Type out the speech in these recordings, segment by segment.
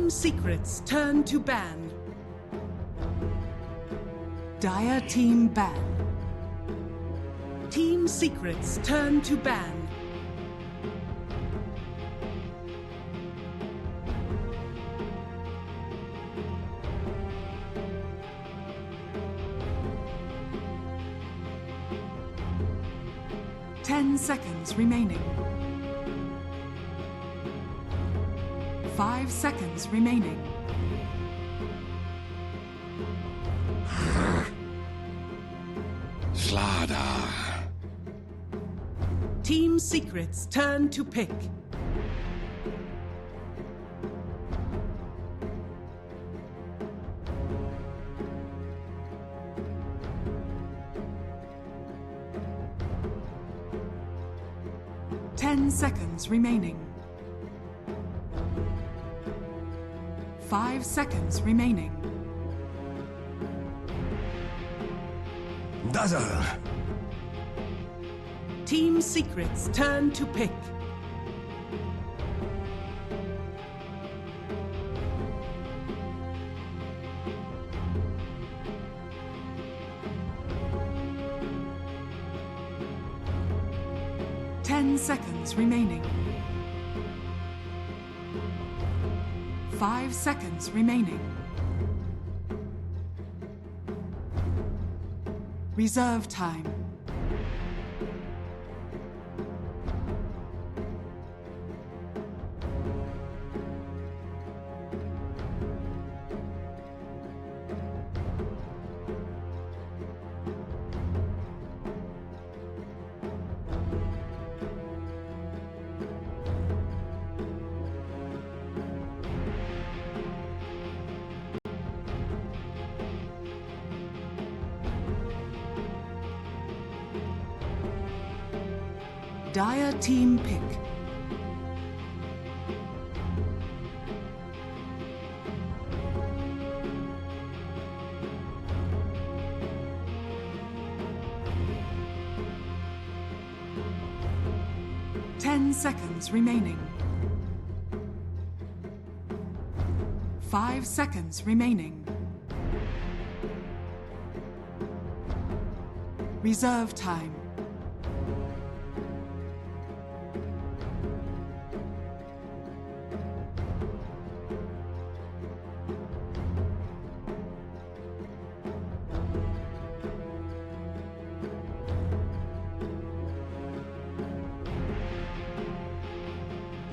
Team secrets turn to ban. Dire team ban. Team secrets turn to ban. Ten seconds remaining. 5 seconds remaining. Slaughter. Team secrets turn to pick. Ten seconds remaining. 5 seconds remaining. Dazzle. Team secrets turn to pick. Ten seconds remaining. 5 seconds remaining. Reserve time. Dire team pick. Ten seconds remaining. 5 seconds remaining. Reserve time.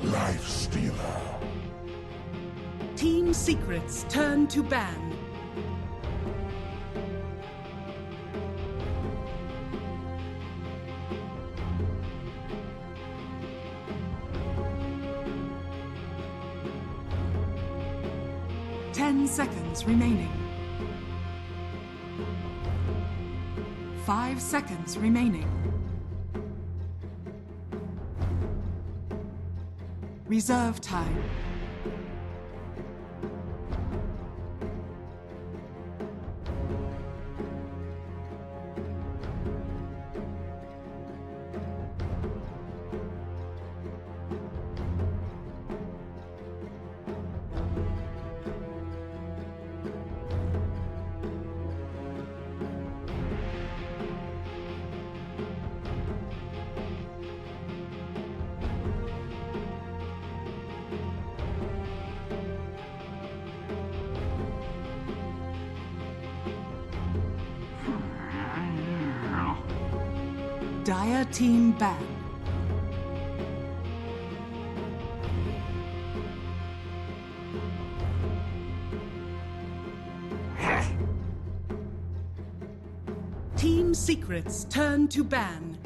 Life Stealer. Team secrets turn to ban. Ten seconds remaining. 5 seconds remaining. Reserve time. Dire team ban. Team secrets turn to ban.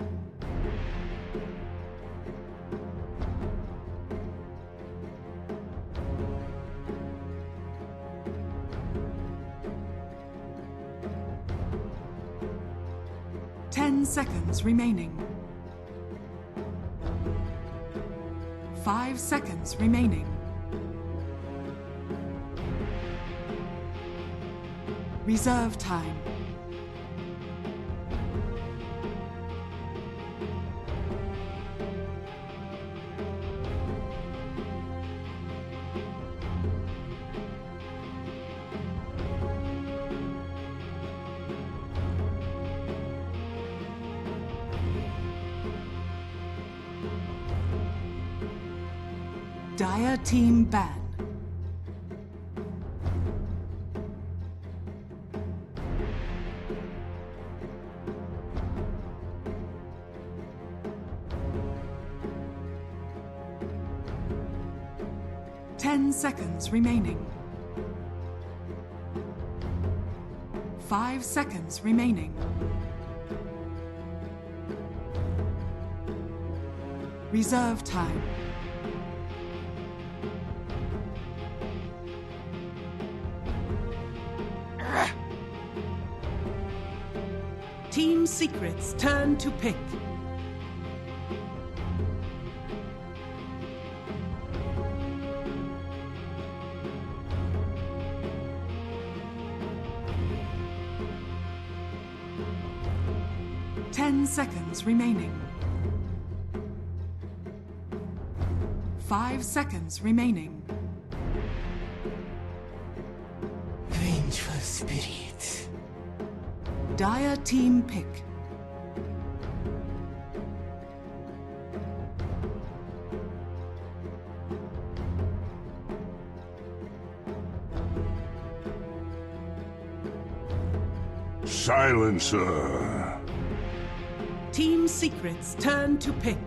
Ten seconds remaining. 5 seconds remaining. Reserve time. Dire team ban. Ten seconds remaining. 5 seconds remaining. Reserve time. Team Secret's turn to pick. Ten seconds remaining. 5 seconds remaining. Vengeful spirit. Dire team pick. Silencer. Team Secret's turn to pick.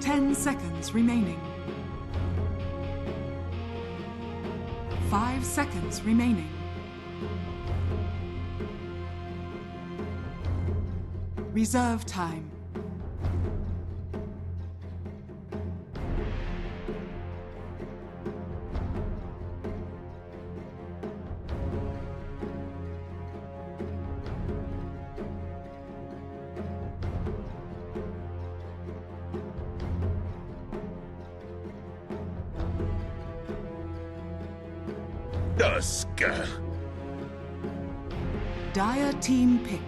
Ten seconds remaining. 5 seconds remaining. Reserve time. Dusk. Dire team pick.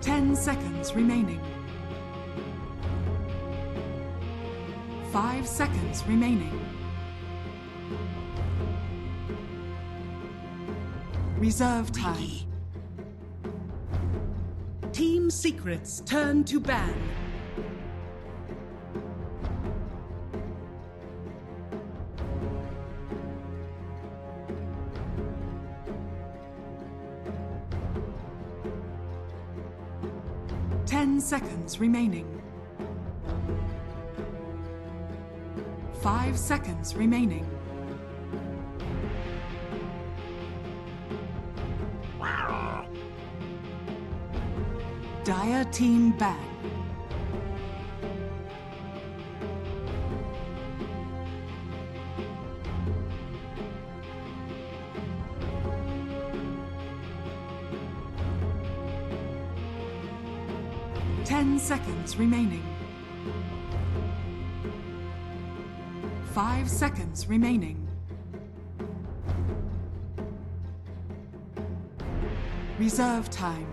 Ten seconds remaining. 5 seconds remaining. Reserve time. Team Secret's turn to ban. Ten seconds remaining. 5 seconds remaining. Dire team ban. Ten seconds remaining. 5 seconds remaining. Reserve time.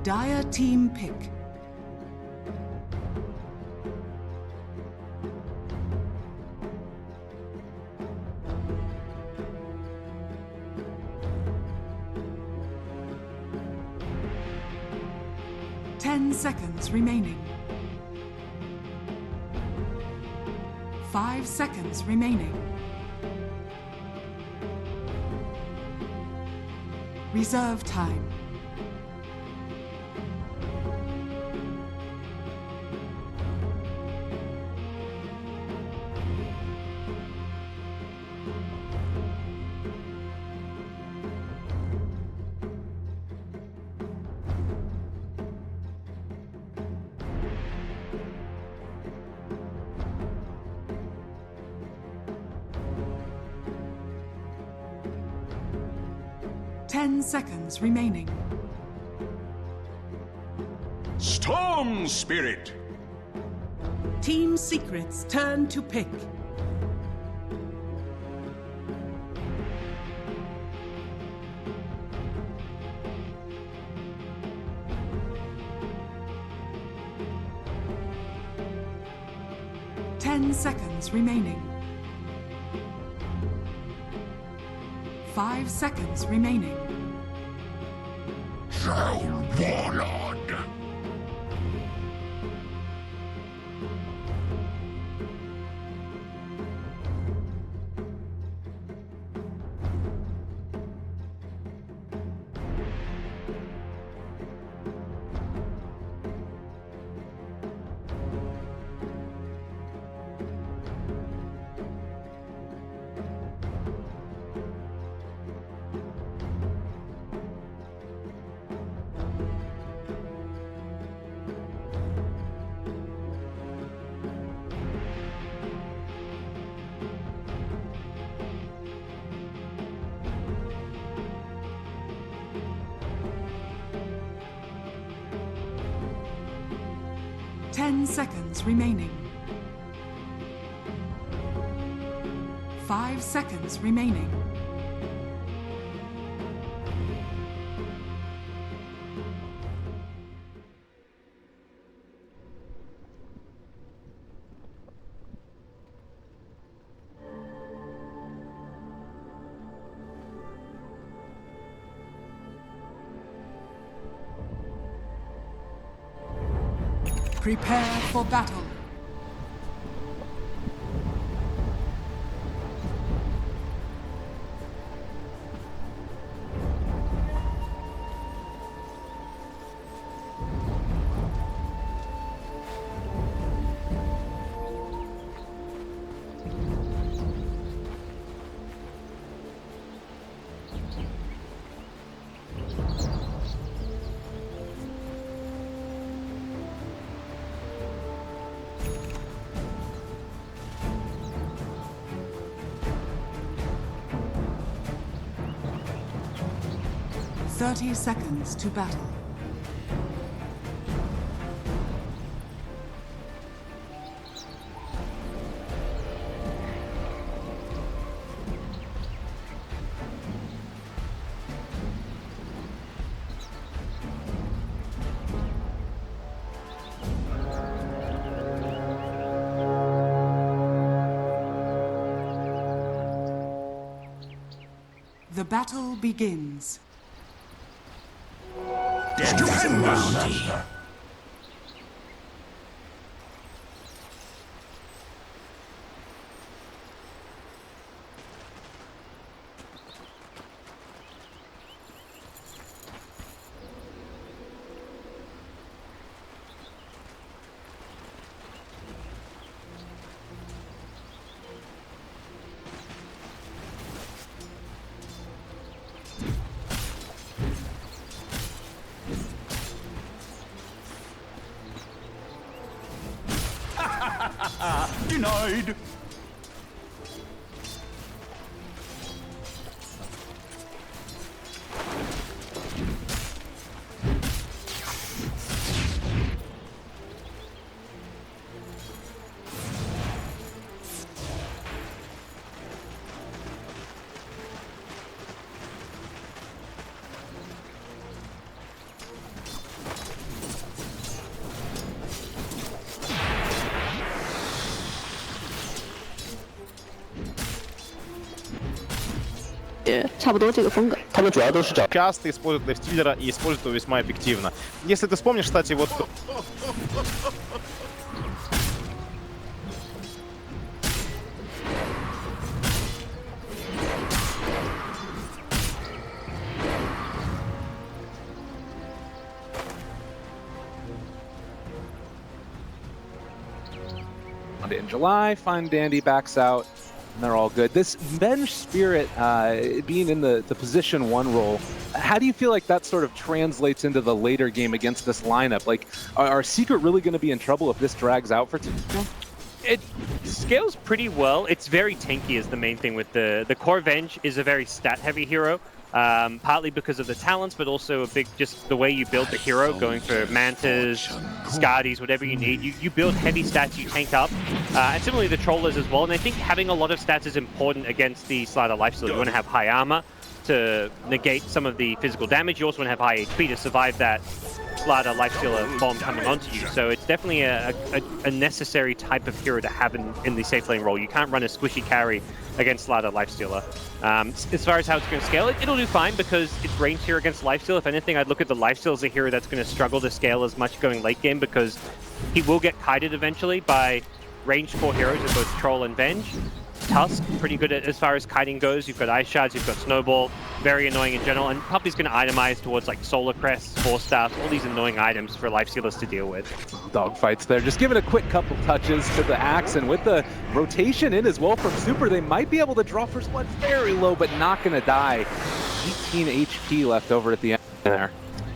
Dire team pick. 10 seconds remaining. 5 seconds remaining. Reserve time. Ten seconds remaining. Storm Spirit! Team Secret's turn to pick. Ten seconds remaining. 5 seconds remaining. Warlord! 10 seconds remaining. 5 seconds remaining. Prepare for battle. Thirty seconds to battle. The battle begins. Stand bounty! Denied! 差不多这个风格。他们主要都是找 часто используют лайфстиллера и используют его весьма эффективно. Если ты вспомнишь, кстати, вот... In July, Fine Dandy backs out, and they're all good. This Bench Spirit being in the position 1 role, how do you feel like that sort of translates into the later game against this lineup? Like, are Secret really going to be in trouble if this drags out for too long? It scales pretty well. It's very tanky is the main thing with the core Venge is a very stat-heavy hero. Partly because of the talents, but also a big just the way you build the hero, going for Mantas, Scardies, whatever you need. You build heavy stats, you tank up. And similarly the Trollers as well. And I think having a lot of stats is important against the Slider Lifesteal. You want to have high armor to negate some of the physical damage. You also want to have high HP to survive that Slider Lifestealer bomb coming onto you. So it's definitely a necessary type of hero to have in the safe lane role. You can't run a squishy carry against Slider Lifestealer. As far as how it's going to scale, it'll do fine because it's ranged here against Lifesteal. If anything, I'd look at the Lifesteal as a hero that's going to struggle to scale as much going late game because he will get kited eventually by ranged core heroes of both Troll and Venge. Tusk, pretty good as far as kiting goes. You've got Ice Shards, you've got Snowball, very annoying in general, and Puppy's going to itemize towards like Solar Crests, Force Staffs, all these annoying items for Lifestealers to deal with. Dogfights there, just giving a quick couple touches to the Axe, and with the rotation in as well from Super, they might be able to draw First Blood very low, but not going to die. 18 HP left over at the end there.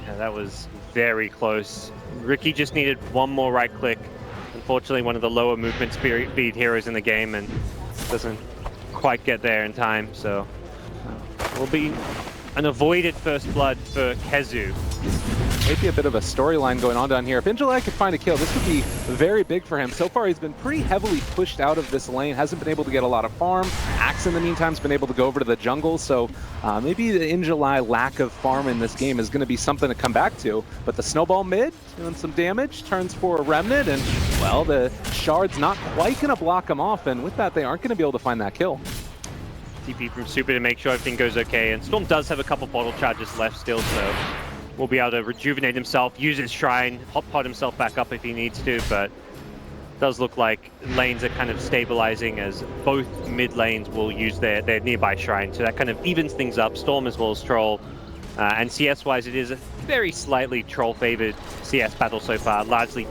Yeah, that was very close. Ricky just needed one more right click. Unfortunately, one of the lower movement speed heroes in the game, and doesn't quite get there in time, so will be an avoided First Blood for Kezu. Maybe a bit of a storyline going on down here. If Ingelai could find a kill, this would be very big for him. So far, he's been pretty heavily pushed out of this lane, hasn't been able to get a lot of farm. Axe, in the meantime, has been able to go over to the jungle, so maybe the Ingelai lack of farm in this game is going to be something to come back to. But the Snowball mid, doing some damage, turns for a Remnant, and, well, the Shard's not quite going to block him off, and with that, they aren't going to be able to find that kill. TP from Super to make sure everything goes okay, and Storm does have a couple bottle charges left still, so will be able to rejuvenate himself, use his Shrine, hot pot himself back up if he needs to, but does look like lanes are kind of stabilizing as both mid lanes will use their nearby Shrine, so that kind of evens things up, Storm as well as Troll. And CS-wise, it is a very slightly Troll-favored CS battle so far, largely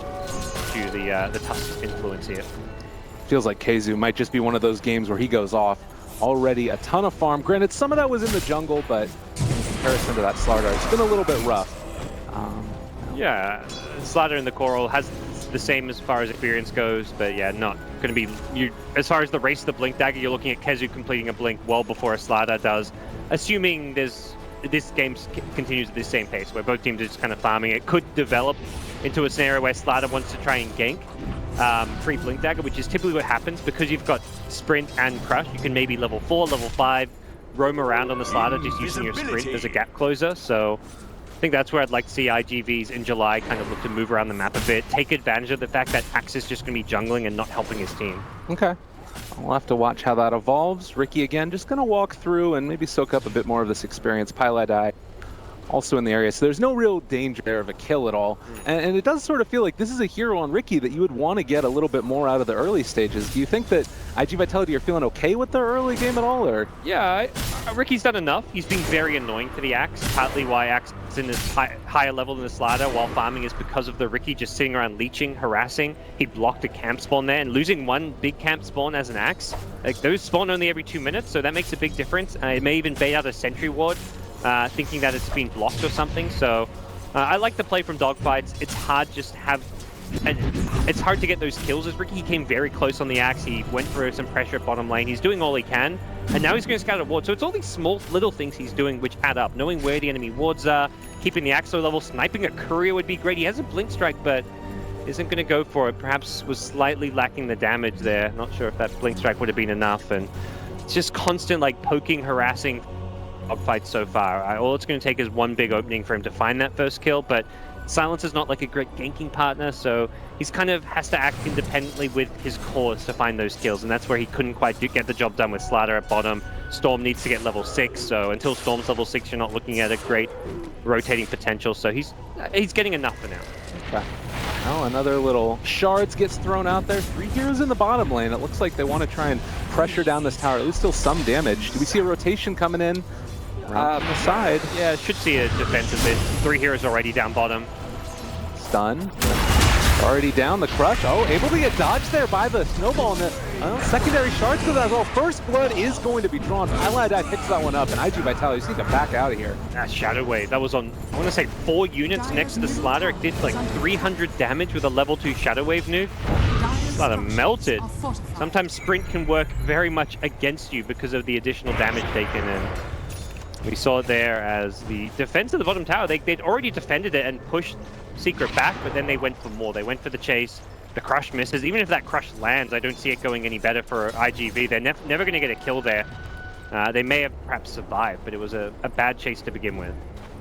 due to the Tusk influence here. Feels like Kezu might just be one of those games where he goes off. Already a ton of farm. Granted, some of that was in the jungle, but in comparison to that Slardar, it's been a little bit rough. Yeah, Slardar in the Coral has the same as far as experience goes, but yeah, not going to be... as far as the race of the Blink Dagger, you're looking at Kezu completing a Blink well before a Slardar does, assuming this game continues at the same pace, where both teams are just kind of farming. It could develop into a scenario where Slardar wants to try and gank free Blink Dagger, which is typically what happens because you've got Sprint and Crush. You can maybe level 4, level 5, roam around on the Slardar just using your Sprint as a gap closer. So I think that's where I'd like to see IG.V's in July kind of look to move around the map a bit, take advantage of the fact that Axe is just going to be jungling and not helping his team. Okay. We'll have to watch how that evolves. Ricky, again, just going to walk through and maybe soak up a bit more of this experience. Pylai also in the area, so there's no real danger there of a kill at all. And it does sort of feel like this is a hero on Ricky that you would want to get a little bit more out of the early stages. Do you think that IG Vitality are feeling okay with the early game at all, or? Yeah, Ricky's done enough. He's been very annoying for the Axe. Partly why Axe is in this higher level than the Slardar while farming is because of the Ricky just sitting around leeching, harassing. He blocked a camp spawn there, and losing one big camp spawn as an Axe. Like, those spawn only every 2 minutes, so that makes a big difference. It may even bait out a sentry ward, thinking that it's been blocked or something. So I like the play from Dogfights. It's hard just to have... And it's hard to get those kills as Ricky. He came very close on the Axe. He went for some pressure at bottom lane. He's doing all he can. And now he's going to scout a ward. So it's all these small little things he's doing which add up. Knowing where the enemy wards are, keeping the Axe low level, sniping a courier would be great. He has a blink strike, but isn't going to go for it. Perhaps was slightly lacking the damage there. Not sure if that blink strike would have been enough. And it's just constant like poking, harassing Dogfights so far. All it's going to take is one big opening for him to find that first kill, but Silence is not like a great ganking partner, so he's kind of has to act independently with his cores to find those kills, and that's where he couldn't quite get the job done with Slardar at bottom. Storm needs to get level 6, so until Storm's level 6, you're not looking at a great rotating potential, so he's getting enough for now. Okay. Now another little shards gets thrown out there. 3 heroes in the bottom lane. It looks like they want to try and pressure down this tower. At least still some damage. Do we see a rotation coming in around the side? Yeah, should see a defensive bit. 3 heroes already down bottom. Stun. Already down the crush. Oh, able to get dodged there by the snowball. And the secondary shards to that as well. First blood is going to be drawn. Highlight picks that one up, and IG.V just need to back out of here. That Shadow Wave, that was on, I want to say 4 units next to the Slider. It did like 300 damage with a level 2 Shadow Wave nuke. Slider melted. Sometimes Sprint can work very much against you because of the additional damage taken, and we saw it there as the defense of the bottom tower, they'd already defended it and pushed Secret back, but then they went for more. They went for the chase. The crush misses. Even if that crush lands, I don't see it going any better for IG.V. They're never going to get a kill there. They may have perhaps survived, but it was a bad chase to begin with.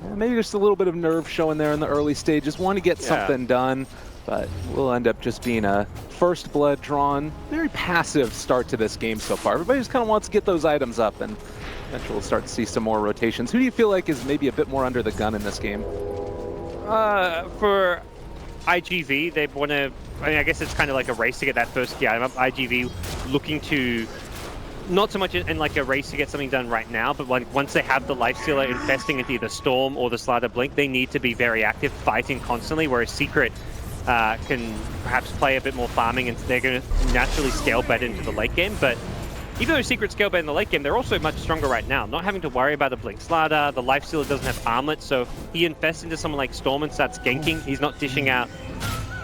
Yeah, maybe just a little bit of nerve showing there in the early stages. Want to get something done, but we'll end up just being a first blood drawn. Very passive start to this game so far. Everybody just kind of wants to get those items up, and eventually we'll start to see some more rotations. Who do you feel like is maybe a bit more under the gun in this game? For IG.V, they want to, I mean, I guess it's kind of like a race to get that first key item up. IG.V looking to, not so much in like a race to get something done right now, but once they have the Lifestealer infesting into either Storm or the Slider Blink, they need to be very active, fighting constantly, whereas Secret can perhaps play a bit more farming, and they're going to naturally scale better into the late game. But even though Secret scale better in the late game, they're also much stronger right now. Not having to worry about the Blink Slider, the Lifestealer doesn't have armlet, so he infests into someone like Storm and starts ganking. He's not dishing out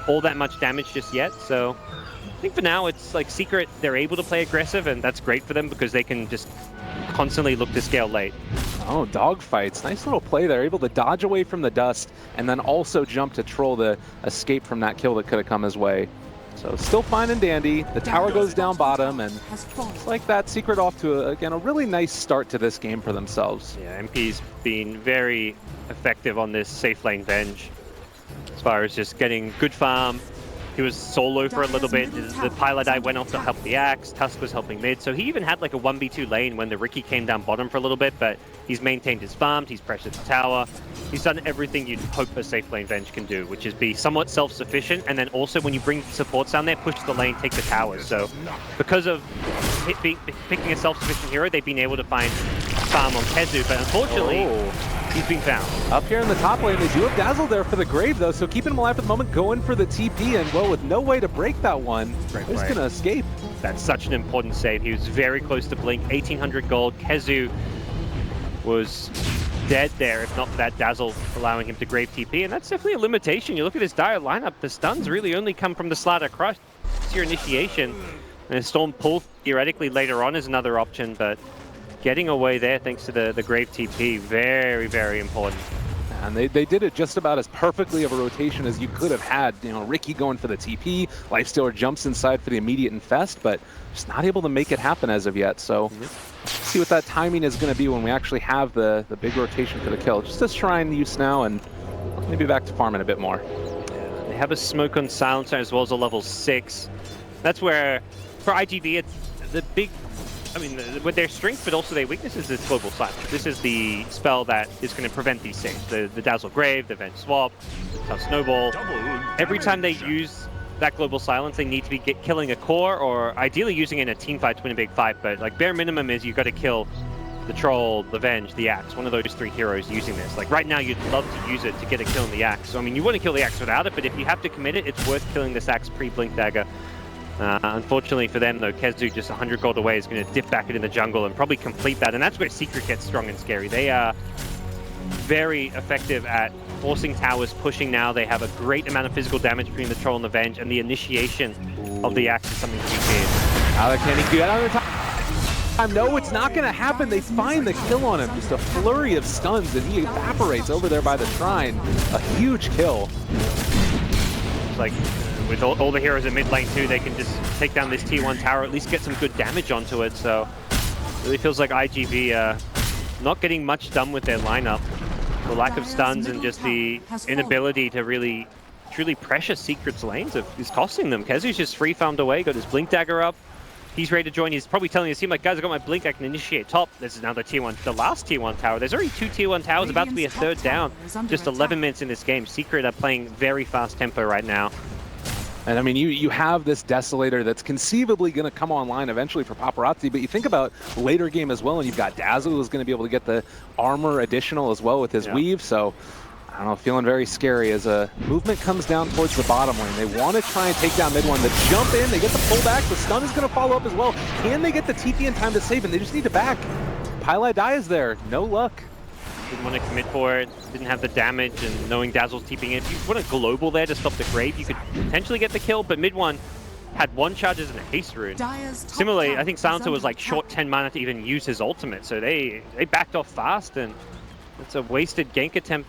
all that much damage just yet, so I think for now it's like Secret, they're able to play aggressive, and that's great for them because they can just constantly look to scale late. Oh, dogfights. Nice little play there. Able to dodge away from the dust and then also jump to troll the escape from that kill that could have come his way. So still fine and dandy. The tower goes down bottom, and it's like that. Secret off to, again, a really nice start to this game for themselves. Yeah, MP's been very effective on this safe lane Venge as far as just getting good farm. He was solo for a little bit. The pilot eye went off to help the Axe. Tusk was helping mid. So he even had like a 1v2 lane when the Riki came down bottom for a little bit, but he's maintained his farm. He's pressured the tower. He's done everything you'd hope a safe lane Venge can do, which is be somewhat self-sufficient, and then also when you bring supports down there, push the lane, take the towers. So because of picking a self-sufficient hero, they've been able to find farm on KheZu, but unfortunately, he's been found. Up here in the top lane, they do have Dazzle there for the Grave, though, so keeping him alive at the moment, going for the TP, and well, with no way to break that one, he's going to escape. That's such an important save. He was very close to blink. 1,800 gold. KheZu was dead there, if not for that Dazzle allowing him to Grave TP, and that's definitely a limitation. You look at his dire lineup, the stuns really only come from the Slider Crush. It's your initiation, and a Storm Pull theoretically later on is another option, but getting away there thanks to the Grave TP, very, very important. And they did it just about as perfectly of a rotation as you could have had. You know, Riki going for the TP, Lifestealer jumps inside for the immediate infest, but just not able to make it happen as of yet. So see what that timing is going to be when we actually have the big rotation for the kill. Just a Shrine use now, and maybe back to farming a bit more. They have a Smoke on Silencer as well as a level 6. That's where, for IG.V, it's the big, I mean, with their strength, but also their weakness is this Global Silence. This is the spell that is going to prevent these saves. The Dazzle Grave, the Venge Swap, the Snowball. Every time they use that Global Silence, they need to be killing a core, or ideally using it in a team fight to win a big fight. But like bare minimum is you've got to kill the Troll, the Venge, the Axe, one of those 3 heroes using this. Like right now, you'd love to use it to get a kill on the Axe. So I mean, you want to kill the Axe without it, but if you have to commit it, it's worth killing this Axe pre-Blink Dagger. Unfortunately for them, though, KheZu just 100 gold away is going to dip back into the jungle and probably complete that. And that's where Secret gets strong and scary. They are very effective at forcing towers, pushing now. They have a great amount of physical damage between the Troll and the Venge, and the initiation of the Axe is something to be feared. Now can he get on the top? No, it's not going to happen. They find the kill on him. Just a flurry of stuns, and he evaporates over there by the Shrine. A huge kill. It's like, with all the heroes in mid lane too, they can just take down this T1 tower, at least get some good damage onto it. So really feels like IG.V not getting much done with their lineup. The lack of stuns and just the inability to really truly pressure Secret's lanes is costing them. KheZu's just free farmed away, got his Blink Dagger up. He's ready to join. He's probably telling his team, like, guys, I got my blink. I can initiate top. This is now the tier 1, the last tier 1 tower. There's already 2 tier 1 towers, about to be a third down. Just 11 minutes in this game. Secret are playing very fast tempo right now. And I mean, you have this Desolator that's conceivably going to come online eventually for Paparazzi, but you think about later game as well, and you've got Dazzle who's going to be able to get the armor additional as well with his weave, so I don't know, feeling very scary as a movement comes down towards the bottom lane. They want to try and take down mid one. The jump in, they get the pullback, the stun is going to follow up as well. Can they get the TP in time to save, and they just need to back. Pylai dies there, no luck. Didn't want to commit for it, didn't have the damage, and knowing Dazzle's TPing in. If you want a global there to stop the Grave, you could potentially get the kill, but mid one had 1 charges and a haste rune. Similarly, I think Silencer was like short 10 mana to even use his ultimate, so they backed off fast, and it's a wasted gank attempt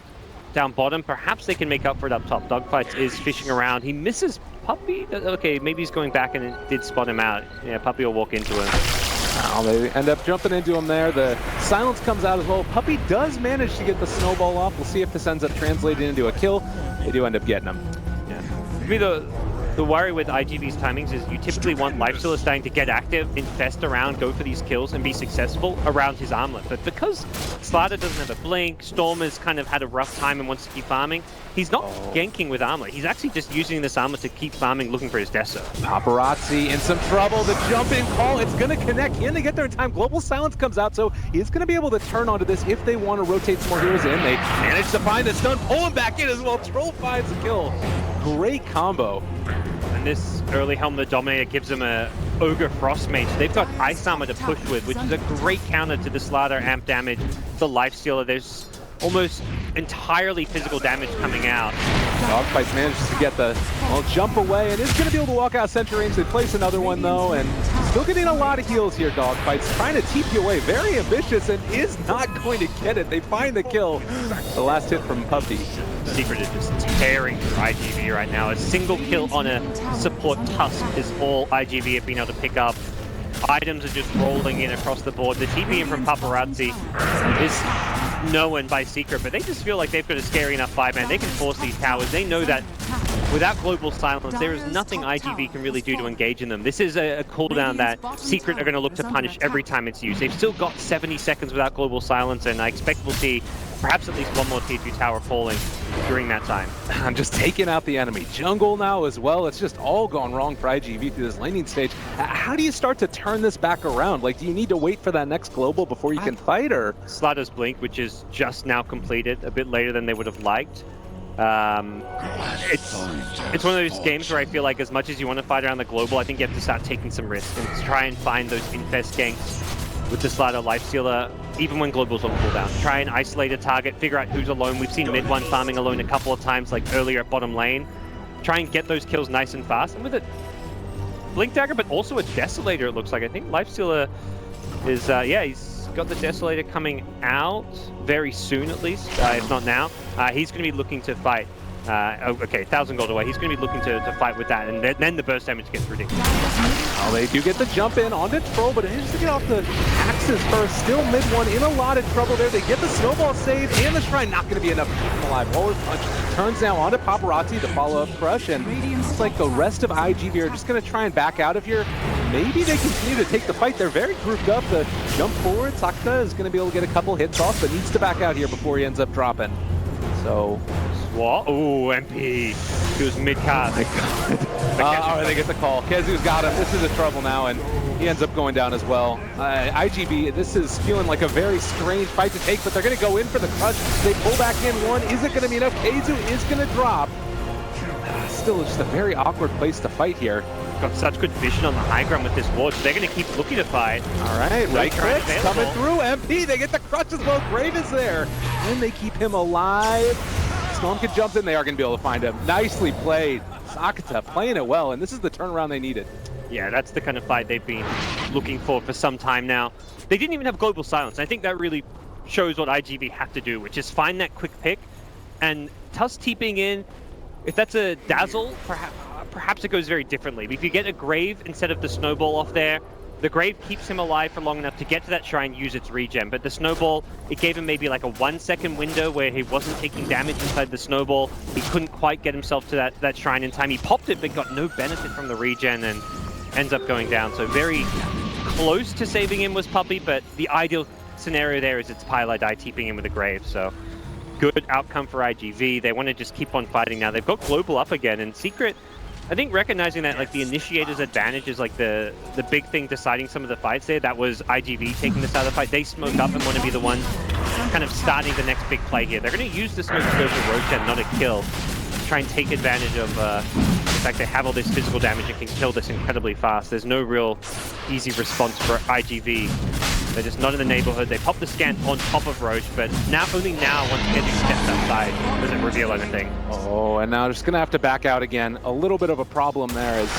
down bottom. Perhaps they can make up for it up top. Dogfights is fishing around. He misses Puppey. Okay, maybe he's going back and it did spot him out. Yeah, Puppey will walk into him. Well, they end up jumping into him there. The silence comes out as well. Puppey does manage to get the snowball off. We'll see if this ends up translating into a kill. They do end up getting him. Yeah. For me, the worry with IG.V's timings is you typically want Lifestealer starting to get active, infest around, go for these kills, and be successful around his armlet. But because Slider doesn't have a blink, Storm has kind of had a rough time and wants to keep farming, he's not ganking with armlet. He's actually just using this armlet to keep farming, looking for his Deso. Paparazzi in some trouble. The jump in call, it's going to connect. Can they get there in time? Global Silence comes out, so he's going to be able to turn onto this if they want to rotate some more heroes in. They manage to find the stun, pull him back in as well. Troll finds the kill. Great combo. And this early Helm of the Dominator gives them a Ogre Frostmage. They've got Ice Armor to push with, which is a great counter to the Slider amp damage, the Lifestealer. There's almost entirely physical damage coming out. Dogfights manages to get the jump away and is going to be able to walk out center range. They place another one though, and still getting a lot of heals here. Dogfights trying to TP you away, very ambitious, and is not going to get it. They find the kill. The last hit from Puppey. Secret is just tearing through IG.V right now. A single kill on a support Tusk is all IG.V have been able to pick up. Items are just rolling in across the board. The TP in from Paparazzi is known by Secret, but they just feel like they've got a scary enough 5-man. They can force these towers. They know that without Global Silence, there is nothing IG.V can really do to engage in them. This is a cooldown that Secret are going to look to punish every time it's used. They've still got 70 seconds without Global Silence, and I expect we'll see perhaps at least one more tier 2 tower falling during that time. I'm just taking out the enemy. Jungle now as well. It's just all gone wrong for IG.V through this laning stage. How do you start to turn this back around? Like, do you need to wait for that next global before you can fight, or? Slider's Blink, which is just now completed, a bit later than they would have liked. It's one of those games where I feel like as much as you want to fight around the global, I think you have to start taking some risks and try and find those infest ganks with the Slider Lifestealer, even when global's on cooldown. Try and isolate a target, figure out who's alone. We've seen mid one farming alone a couple of times, like earlier at bottom lane. Try and get those kills nice and fast. And with a Blink Dagger, but also a Desolator, it looks like. I think Lifestealer is, yeah, he's got the Desolator coming out very soon at least, if not now. He's going to be looking to fight. Okay, 1,000 gold away. He's going to be looking to fight with that, and then the burst damage gets ridiculous. Oh, they do get the jump in onto Troll, but it needs to get off the axes first. Still mid one in a lot of trouble there. They get the snowball save and the shrine. Not going to be enough to keep him alive. Waller's punch turns now onto Paparazzi to follow up crush, and it's like the rest of IG.V are just going to try and back out of here. Maybe they continue to take the fight. They're very grouped up. The jump forward, Sakta is going to be able to get a couple hits off, but needs to back out here before he ends up dropping. So. What? Oh, MP. He was mid-cast. Alright, they get the call. Kezu's got him. This is a trouble now, and he ends up going down as well. IG.V, this is feeling like a very strange fight to take, but they're going to go in for the crush. They pull back in one. Is it going to be enough? Kezu is going to drop. Still just a very awkward place to fight here. Got such good vision on the high ground with this ward, so they're going to keep looking to fight. Alright, right clicks coming through. MP, they get the crush as well. Grave is there. And they keep him alive. Storm can jump in, they are going to be able to find him. Nicely played. Sakata playing it well, and this is the turnaround they needed. Yeah, that's the kind of fight they've been looking for some time now. They didn't even have Global Silence. I think that really shows what IG.V have to do, which is find that quick pick. And Tusk TPing in, if that's a Dazzle, perhaps it goes very differently. But if you get a Grave instead of the Snowball off there, the Grave keeps him alive for long enough to get to that shrine, use its regen. But the Snowball, it gave him maybe like a 1-second window where he wasn't taking damage inside the Snowball. He couldn't quite get himself to that shrine in time. He popped it, but got no benefit from the regen. And ends up going down. So very close to saving him was Puppey, but the ideal scenario there is it's Pile Die TPing him with a Grave. So good outcome for IG.V. They want to just keep on fighting now. They've got Global up again, and Secret, I think recognizing that like the Initiator's advantage is like the big thing deciding some of the fights there. That was IG.V taking this out of the fight. They smoke up and want to be the ones kind of starting the next big play here. They're going to use the smoke to go for Roach and not a kill. Try and take advantage of the fact they have all this physical damage and can kill this incredibly fast. There's no real easy response for IG.V. They're just not in the neighborhood. They pop the scan on top of Roach, but only now, once Kedrick steps outside, does it reveal anything. Oh, and now just going to have to back out again. A little bit of a problem there as,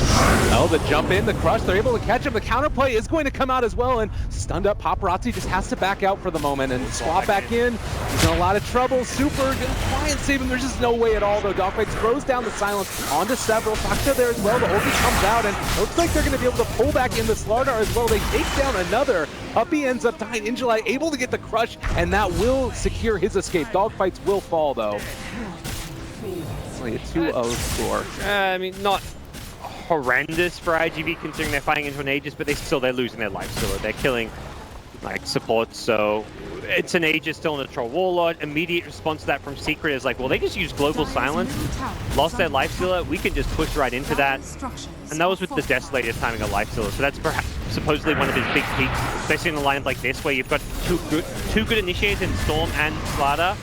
well, the jump in, the crush, they're able to catch him. The counterplay is going to come out as well, and stunned up Paparazzi just has to back out for the moment and swap back in. He's in a lot of trouble. Super going to try and save him. There's just no way at all, though. Dogfights throws down the silence onto several. Sakta there as well. The ulti comes out, and looks like they're going to be able to pull back in the Slardar as well. They take down another. Puppey ends up dying. Injali able to get the crush, and that will secure his escape. Dogfights will fall, though. It's like a 2-0 score. I mean, not horrendous for IG.V considering they're fighting into an Aegis, but they're losing their life still. They're killing like supports, so it's an Aegis still in a Troll Warlord. Immediate response to that from Secret is like, well, they just used Global Silence, lost their life stealer, we can just push right into that. And that was with the Desolator timing a life stealer, so that's perhaps supposedly one of his big peaks, especially in a lineup like this where you've got two good initiators in Storm and Slardar.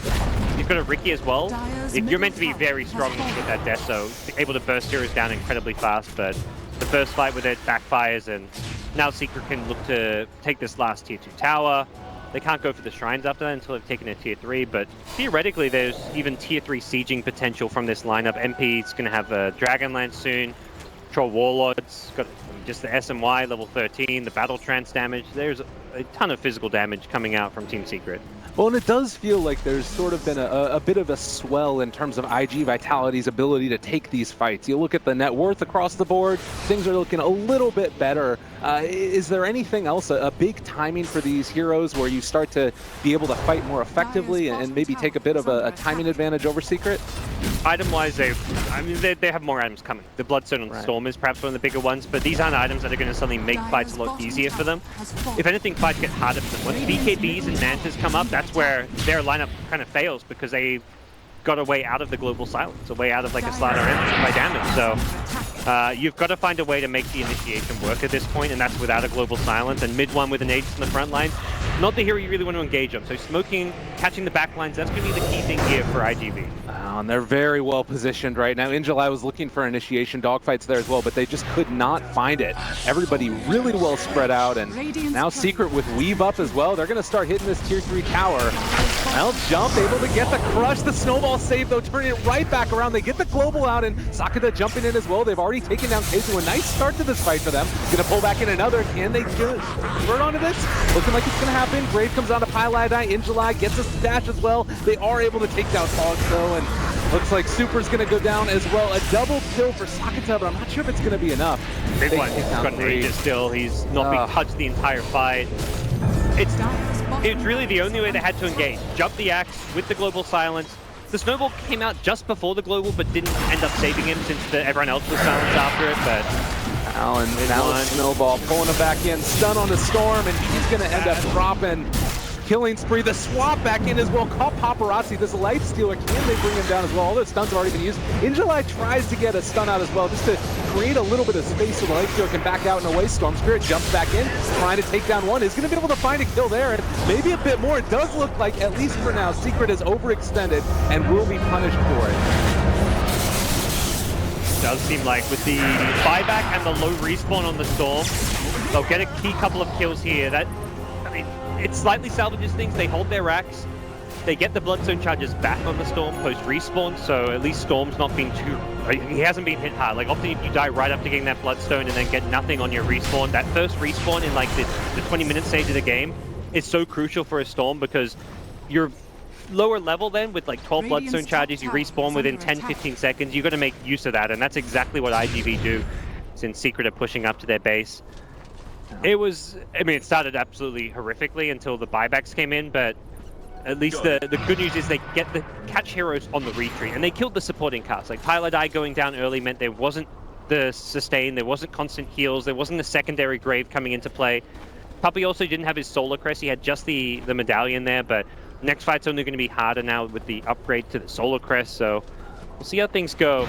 You've got a Riki as well. You're meant to be very strong with that death, so able to burst heroes down incredibly fast, but the first fight with it backfires, and now Secret can look to take this last tier 2 tower. They can't go for the shrines after that until they've taken a tier 3, but theoretically there's even tier 3 sieging potential from this lineup. MP's going to have a Dragonlance soon. Troll Warlords, got just the SMY level 13, the Battle Trance damage. There's a ton of physical damage coming out from Team Secret. Well, and it does feel like there's sort of been a bit of a swell in terms of IG Vitality's ability to take these fights. You look at the net worth across the board, things are looking a little bit better. Is there anything else, a big timing for these heroes where you start to be able to fight more effectively and maybe take a bit of a timing advantage over Secret? Item-wise, they have more items coming. The Bloodstone and Storm is perhaps one of the bigger ones, but these aren't items that are going to suddenly make fights a lot easier for them. If anything, fights get harder for them. Once BKBs and Mantas come up, that's where their lineup kind of fails because they got a way out of the Global Silence, a way out of like a Slardar by damage. So you've got to find a way to make the initiation work at this point, and that's without a Global Silence. And mid one with an Aegis in the front line, not the hero you really want to engage on. So smoking, catching the back lines, that's going to be the key thing here for IG.V. And they're very well positioned right now. Injali was looking for initiation dogfights there as well, but they just could not find it. Everybody really well spread out, and now Secret with Weave up as well. They're going to start hitting this tier 3 tower. Well, Jump able to get the crush. The snowball save, though, turning it right back around. They get the global out, and Sakata jumping in as well. They've already taken down Keizu. A nice start to this fight for them. Going to pull back in another. Can they convert onto this? Looking like it's going to happen. Grave comes on to Pile Die. Injali gets a stash as well. They are able to take down Fogs, though, and looks like Super's going to go down as well. A double kill for Sakata, but I'm not sure if it's going to be enough. Big one. He's got an Aegis still. He's not been touched the entire fight. It's really the only way they had to engage. Jump the axe with the Global Silence. The snowball came out just before the global, but didn't end up saving him since everyone else was silenced after it. But Alan, now the snowball pulling him back in, stun on the Storm, and he's going to end up dropping. Killing spree, the swap back in as well. Caught Paparazzi, this life stealer, can they bring him down as well? All those stuns have already been used. Injali tries to get a stun out as well, just to create a little bit of space so the life stealer can back out and away. Storm Spirit jumps back in, trying to take down one. Is going to be able to find a kill there, and maybe a bit more. It does look like, at least for now, Secret is overextended and will be punished for it. Does seem like with the buyback and the low respawn on the Storm, they'll get a key couple of kills here. It slightly salvages things. They hold their racks. They get the Bloodstone charges back on the Storm post-respawn, so at least Storm's not been too... He hasn't been hit hard. Like, often if you die right after getting that Bloodstone and then get nothing on your respawn, that first respawn in, like, the 20-minute stage of the game is so crucial for a Storm because you're lower level then with, like, 12 Bloodstone charges, you respawn within 10-15 seconds. You've got to make use of that, and that's exactly what IG.V do since Secret are pushing up to their base. It started absolutely horrifically until the buybacks came in, but at least the good news is they get the catch heroes on the retreat, and they killed the supporting cast. Like, Pile Die going down early meant there wasn't the sustain, there wasn't constant heals, there wasn't a secondary grave coming into play. Puppey also didn't have his solar crest, he had just the medallion there, but next fight's only going to be harder now with the upgrade to the solar crest, so we'll see how things go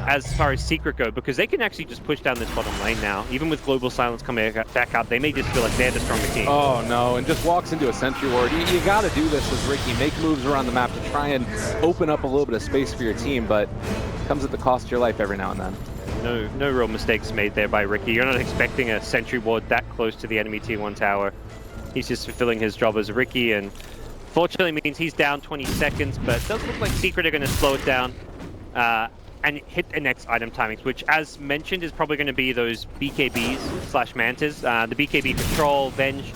as far as Secret go, because they can actually just push down this bottom lane now. Even with Global Silence coming back up, they may just feel like they're the stronger team. Oh no, and just walks into a sentry ward. You got to do this as Ricky, make moves around the map to try and open up a little bit of space for your team, but it comes at the cost of your life every now and then. No real mistakes made there by Ricky. You're not expecting a sentry ward that close to the enemy T1 tower. He's just fulfilling his job as Ricky, and fortunately means he's down 20 seconds, but it does look like Secret are going to slow it down and hit the next item timings, which, as mentioned, is probably going to be those BKBs / Mantas. The BKB Patrol, Venge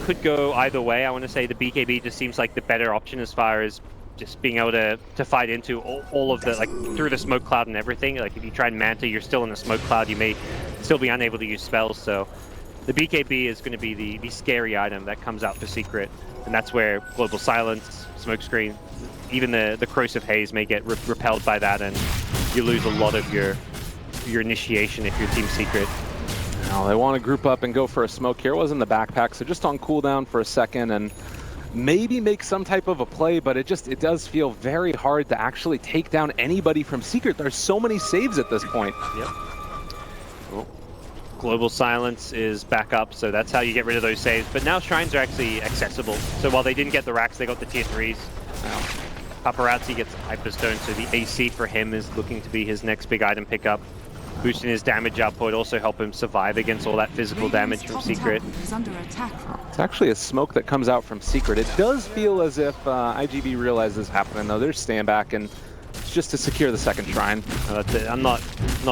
could go either way. I want to say the BKB just seems like the better option as far as just being able to fight into all of the, like, through the smoke cloud and everything. Like, if you try and Manta, you're still in the smoke cloud, you may still be unable to use spells, so the BKB is going to be the scary item that comes out for Secret, and that's where Global Silence, Smokescreen, even the Corrosive Haze may get repelled by that, and you lose a lot of your initiation if you're Team Secret. Now they want to group up and go for a smoke here. It was in the backpack, so just on cooldown for a second and maybe make some type of a play, but it does feel very hard to actually take down anybody from Secret. There's so many saves at this point. Yep. Well, Global Silence is back up, so that's how you get rid of those saves. But now Shrines are actually accessible. So while they didn't get the racks, they got the tier 3s. Paparazzi gets Hyperstone, so the AC for him is looking to be his next big item pickup. Boosting his damage output, also help him survive against all that physical damage from Secret. It's actually a smoke that comes out from Secret. It does feel as if IG.V realizes this is happening, though. They're staying back, and it's just to secure the second shrine. I'm not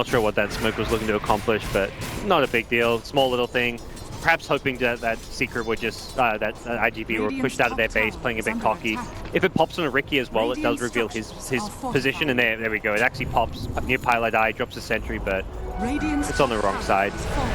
sure what that smoke was looking to accomplish, but not a big deal. Small little thing. Perhaps hoping that Secret would just, that IG.V were pushed out of their base, playing a bit cocky. If it pops on a Ricky as well, it does reveal his position, and there we go. It actually pops near Pilot Eye, drops a sentry, but it's on the wrong side.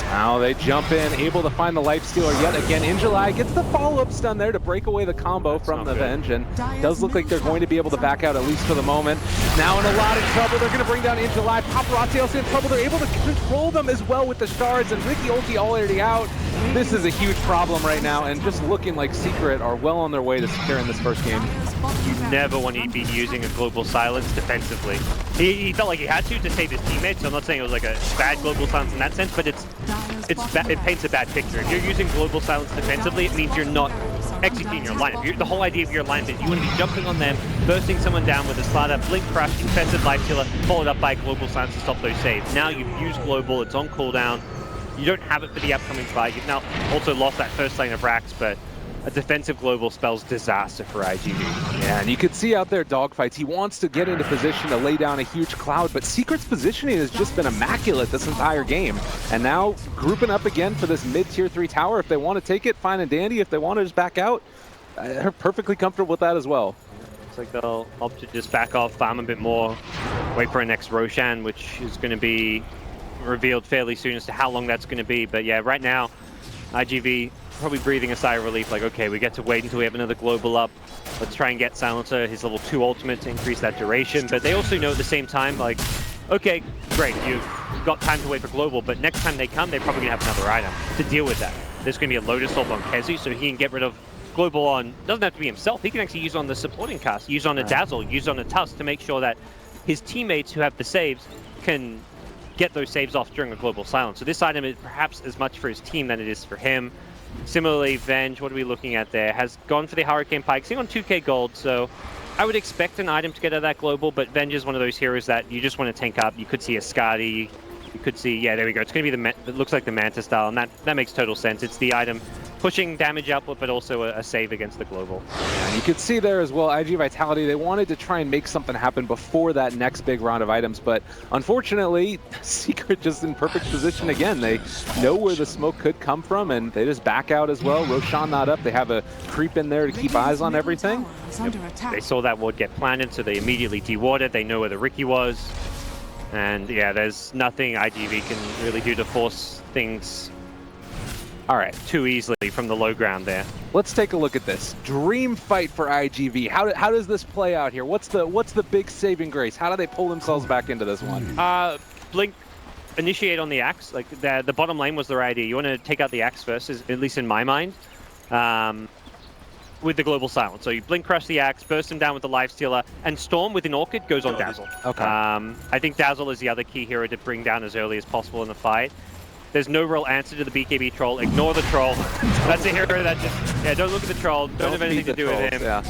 Now they jump in, able to find the Life Stealer yet again. Injuly gets the follow-up stun there to break away the combo from the Venge, and does look like they're going to be able to back out, at least for the moment. Now in a lot of trouble, they're going to bring down Injuly. Paparazzi also in trouble. They're able to control them as well with the shards, and Ricky ulti already out. This is a huge problem right now, and just looking like Secret are well on their way to securing this first game. You never want to be using a Global Silence defensively. He felt like he had to save his teammates, so I'm not saying it was like a bad Global Silence in that sense, but it paints a bad picture. If you're using Global Silence defensively, it means you're not executing your lineup. The whole idea of your lineup is you want to be jumping on them, bursting someone down with a slider, Blink Crush, Infested Life Stealer, followed up by Global Silence to stop those saves. Now you've used Global, it's on cooldown. You don't have it for the upcoming fight. You've now also lost that first lane of racks, but a defensive Global spells disaster for IG.V. Yeah, and you can see out there dogfights. He wants to get into position to lay down a huge cloud, but Secret's positioning has just been immaculate this entire game. And now grouping up again for this mid-tier 3 tower. If they want to take it, fine and dandy. If they want to just back out, they're perfectly comfortable with that as well. Looks like they'll opt to just back off, farm a bit more, wait for a next Roshan, which is going to be revealed fairly soon as to how long that's going to be. But yeah, right now, IG.V probably breathing a sigh of relief, like, okay, we get to wait until we have another Global up. Let's try and get Silencer his level 2 ultimate to increase that duration. But they also know at the same time, like, okay, great, you've got time to wait for Global, but next time they come, they're probably going to have another item to deal with that. There's going to be a Lotus Orb on Kezu, so he can get rid of Global on, doesn't have to be himself, he can actually use on the supporting cast, use on a Dazzle, use on a Tusk to make sure that his teammates who have the saves can get those saves off during a Global Silence. So this item is perhaps as much for his team than it is for him. Similarly, Venge, what are we looking at there? Has gone for the Hurricane Pike, sitting on 2k gold, so I would expect an item to get out of that Global, but Venge is one of those heroes that you just want to tank up. You could see a Skadi, you could see, yeah, there we go. It's going to be it looks like the Manta style, and that makes total sense. It's the item pushing damage output, but also a save against the Global. And you could see there as well, IG Vitality, they wanted to try and make something happen before that next big round of items, but unfortunately, Secret just in perfect position again. They know where the smoke could come from, and they just back out as well. Roshan not up. They have a creep in there to keep eyes on everything. They saw that ward get planted, so they immediately dewarded. They know where the Ricky was. And yeah, there's nothing IG.V can really do to force things too easily from the low ground there. Let's take a look at this. Dream fight for IG.V. How does this play out here? What's the big saving grace? How do they pull themselves back into this one? blink, initiate on the axe. Like the bottom lane was the right idea. You want to take out the axe first, at least in my mind, with the global silence. So you blink crush the axe, burst him down with the lifestealer, and Storm with an Orchid goes on Dazzle. Okay. I think Dazzle is the other key hero to bring down as early as possible in the fight. There's no real answer to the BKB troll. Ignore the troll. That's a hero that just, yeah, don't look at the troll. Don't have anything to do with him. Yeah.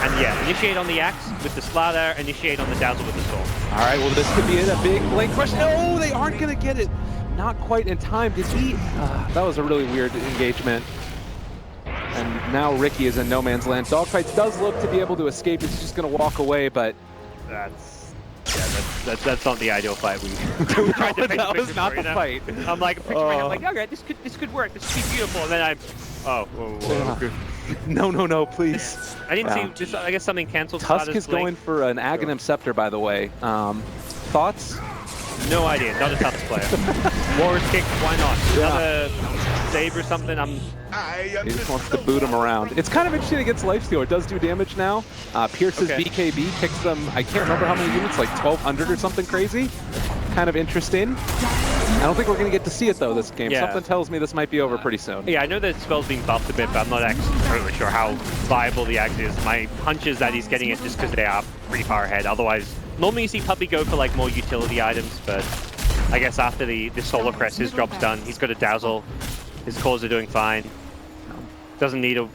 And yeah, initiate on the axe with the Slaughter, initiate on the Dazzle with the Storm. All right, well, this could be it. A big blink crush. No, they aren't going to get it. Not quite in time. Did he? That was a really weird engagement. And now Ricky is in no man's land. Dogfights does look to be able to escape. He's just going to walk away, but That's not the ideal fight we tried to make. That was not the fight. I'm like, I'm like, okay, this could work. This could be beautiful. And then whoa. No, please. I didn't see. Just, I guess something canceled. Tusk is going for an Aghanim Scepter, by the way. Thoughts? No idea. Not a Tusk player. Warrior's Kick. Why not? Another save or something. He just wants to boot him around. It's kind of interesting against Lifestealer. It does do damage now. Pierce's BKB kicks them, I can't remember how many units, like 1,200 or something crazy. Kind of interesting. I don't think we're going to get to see it, though, this game. Something tells me this might be over pretty soon. Yeah, I know that spell's being buffed a bit, but I'm not actually totally sure how viable the axe is. My hunch is that he's getting it just because they are pretty far ahead. Otherwise, normally you see Puppy go for like more utility items, but I guess after the Solar Crest, his job's done. He's got a Dazzle. His cores are doing fine. Doesn't need a...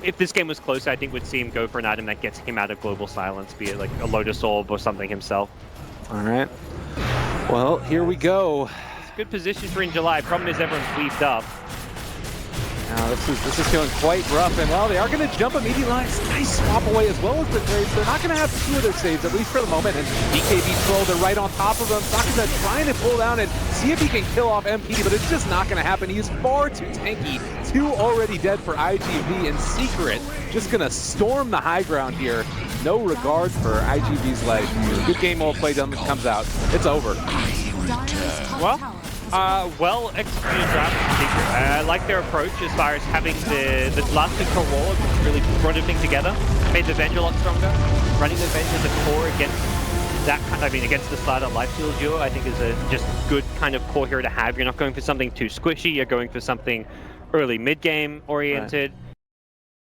If this game was closer, I think we'd see him go for an item that gets him out of Global Silence, be it like a Lotus Orb or something himself. All right. Well, here we go. It's a good position for in July. Problem is everyone's weaved up. Now this is feeling quite rough, and well, they are going to jump immediately. Nice swap away as well as the trades. They're not going to have two of their saves, at least for the moment, and BKB troll, they're right on top of him. Saka's trying to pull down and see if he can kill off MP, but it's just not going to happen. He's far too tanky. Two already dead for IG.V, and Secret just going to storm the high ground here. No regard for IG.V's life. Good game well played comes out. It's over. Well executed draft. I like their approach as far as having the last control wall really brought everything together, made the Venge a lot stronger. Running the Venge as a core against that kind, against the Slaughter Lifesteal duo, I think is a just good kind of core hero to have. You're not going for something too squishy. You're going for something early mid game oriented. Right.